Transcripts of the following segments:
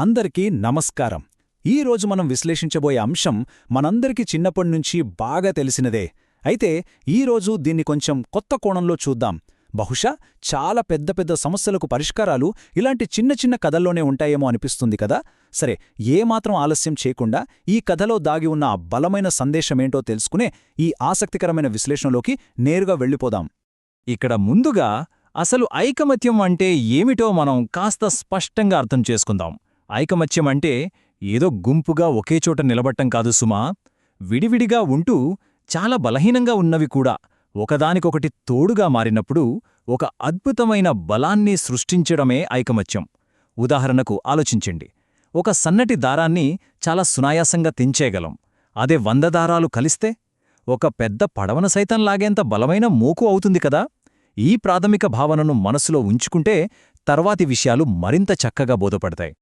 అందరికీ నమస్కారం. ఈరోజు మనం విశ్లేషించబోయే అంశం మనందరికీ చిన్నప్పటినుంచి బాగా తెలిసినదే. అయితే ఈరోజు దీన్ని కొంచెం కొత్త కోణంలో చూద్దాం. బహుశా చాలా పెద్ద పెద్ద సమస్యలకు పరిష్కారాలు ఇలాంటి చిన్న చిన్న కథల్లోనే ఉంటాయేమో అనిపిస్తుంది కదా. సరే, ఏమాత్రం ఆలస్యం చేయకుండా ఈ కథలో దాగి ఉన్న ఆ బలమైన సందేశమేంటో తెలుసుకునే ఈ ఆసక్తికరమైన విశ్లేషణలోకి నేరుగా వెళ్ళిపోదాం. ఇక్కడ ముందుగా అసలు ఐకమత్యం అంటే ఏమిటో మనం కాస్త స్పష్టంగా అర్థం చేసుకుందాం. ఐకమత్యం అంటే ఏదో గుంపుగా ఒకేచోట నిలబట్టం కాదు సుమా. విడివిడిగా ఉంటూ చాలా బలహీనంగా ఉన్నవి కూడా ఒకదానికొకటి తోడుగా మారినప్పుడు ఒక అద్భుతమైన బలాన్ని సృష్టించడమే ఐకమత్యం. ఉదాహరణకు ఆలోచించండి. ఒక సన్నటి దారాన్ని చాలా సునాయాసంగా తెంచేయగలం. అదే 100 దారాలు కలిస్తే ఒక పెద్ద పడవను సైతం లాగేంత బలమైన మోకు అవుతుంది కదా. ఈ ప్రాథమిక భావనను మనసులో ఉంచుకుంటే తర్వాతి విషయాలు మరింత చక్కగా బోధపడతాయి.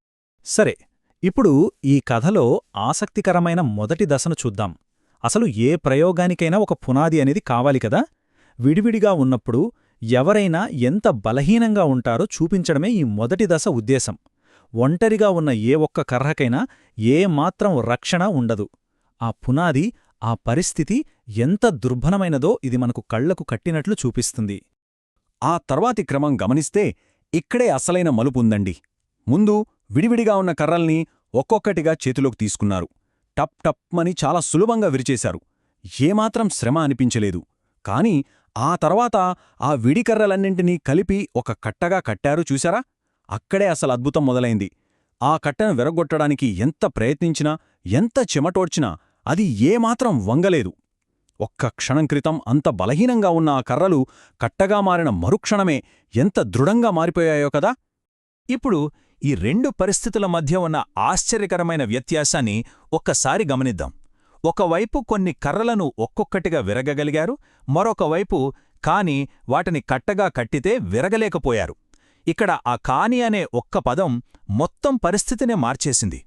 సరే, ఇప్పుడు ఈ కథలో ఆసక్తికరమైన మొదటి దశను చూద్దాం. అసలు ఏ ప్రయోగానికైనా ఒక పునాది అనేది కావాలి కదా. విడివిడిగా ఉన్నప్పుడు ఎవరైనా ఎంత బలహీనంగా ఉంటారో చూపించడమే ఈ మొదటి దశ ఉద్దేశం. ఒంటరిగా ఉన్న ఏ ఒక్క కర్రకైనా ఏమాత్రం రక్షణ ఉండదు. ఆ పునాది, ఆ పరిస్థితి ఎంత దుర్భరమైనదో ఇది మనకు కళ్లకు కట్టినట్లు చూపిస్తుంది. ఆ తర్వాతి క్రమం గమనిస్తే ఇక్కడే అసలైన మలుపుందండి. ముందు విడివిడిగా ఉన్న కర్రల్ని ఒక్కొక్కటిగా చేతిలోకి తీసుకున్నారు. టప్ టప్మని చాలా సులభంగా విరిచేశారు. ఏమాత్రం శ్రమ అనిపించలేదు. కాని ఆ తర్వాత ఆ విడికర్రలన్నింటినీ కలిపి ఒక కట్టగా కట్టారు చూశారా. అక్కడే అసలు అద్భుతం మొదలైంది. ఆ కట్టను విరగొట్టడానికి ఎంత ప్రయత్నించినా, ఎంత చెమటోడ్చినా అది ఏమాత్రం వంగలేదు. ఒక్క క్షణం క్రితం అంత బలహీనంగా ఉన్న ఆ కర్రలు కట్టగా మారిన మరుక్షణమే ఎంత దృఢంగా మారిపోయాయో కదా. ఇప్పుడు ఈ రెండు పరిస్థితుల మధ్య ఉన్న ఆశ్చర్యకరమైన వ్యత్యాసాన్ని ఒక్కసారి గమనిద్దాం. ఒకవైపు కొన్ని కర్రలను ఒక్కొక్కటిగా విరగగలిగారు, మరొకవైపు కాని వాటిని కట్టగా కట్టితే విరగలేకపోయారు. ఇక్కడ ఆ కాని అనే ఒక్క పదం మొత్తం పరిస్థితినే మార్చేసింది.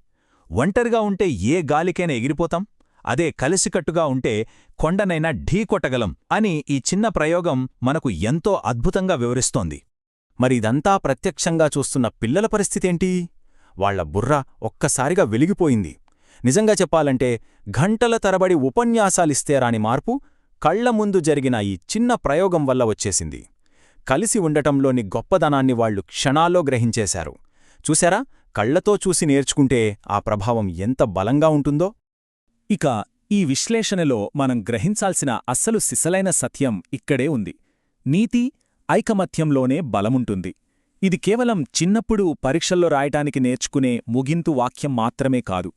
ఒంటరిగా ఉంటే ఏ గాలికైనా ఎగిరిపోతాం, అదే కలిసికట్టుగా ఉంటే కొండనైనా ఢీకొట్టగలం అని ఈ చిన్న ప్రయోగం మనకు ఎంతో అద్భుతంగా వివరిస్తోంది. మరి ఇదంతా ప్రత్యక్షంగా చూస్తున్న పిల్లల పరిస్థితేంటి? వాళ్ల బుర్ర ఒక్కసారిగా వెలిగిపోయింది. నిజంగా చెప్పాలంటే గంటల తరబడి ఉపన్యాసాలిస్తే రాని మార్పు కళ్ల ముందు జరిగిన ఈ చిన్న ప్రయోగం వల్ల వచ్చేసింది. కలిసి ఉండటంలోని గొప్పదనాన్ని వాళ్లు క్షణాల్లో గ్రహించేశారు. చూశారా, కళ్లతో చూసి నేర్చుకుంటే ఆ ప్రభావం ఎంత బలంగా ఉంటుందో. ఇక ఈ విశ్లేషణలో మనం గ్రహించాల్సిన అస్సలు సిసలైన సత్యం ఇక్కడే ఉంది. నీతి ఐకమత్యంలోనే బలముంటుంది. ఇది కేవలం చిన్నప్పుడు పరీక్షల్లో రాయటానికి నేర్చుకునే ముగింపు వాక్యం మాత్రమే కాదు.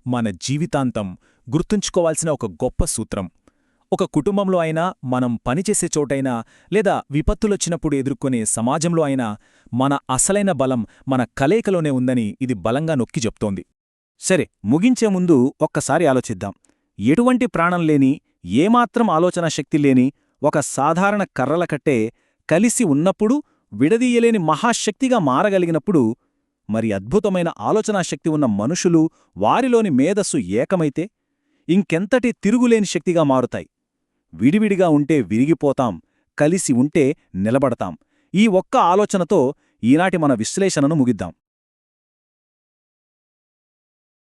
మన జీవితాంతం గుర్తుంచుకోవాల్సిన ఒక గొప్ప సూత్రం. ఒక కుటుంబంలో అయినా, మనం పనిచేసే చోటైనా, లేదా విపత్తులొచ్చినప్పుడు ఎదుర్కొనే సమాజంలో అయినా మన అసలైన బలం మన కలయికలోనే ఉందని ఇది బలంగా నొక్కి చెప్తోంది. సరే, ముగించే ముందు ఒక్కసారి ఆలోచిద్దాం. ఎటువంటి ప్రాణం లేని, ఏమాత్రం ఆలోచనా శక్తి లేని ఒక సాధారణ కర్రల కట్టే కలిసి ఉన్నప్పుడు విడదీయలేని మహాశక్తిగా మారగలిగినప్పుడు, మరి అద్భుతమైన ఆలోచనాశక్తి ఉన్న మనుషులు, వారిలోని మేధస్సు ఏకమైతే ఇంకెంతటి తిరుగులేని శక్తిగా మారుతాయి. విడివిడిగా ఉంటే విరిగిపోతాం, కలిసి ఉంటే నిలబడతాం. ఈ ఒక్క ఆలోచనతో ఈనాటి మన విశ్లేషణను ముగిద్దాం.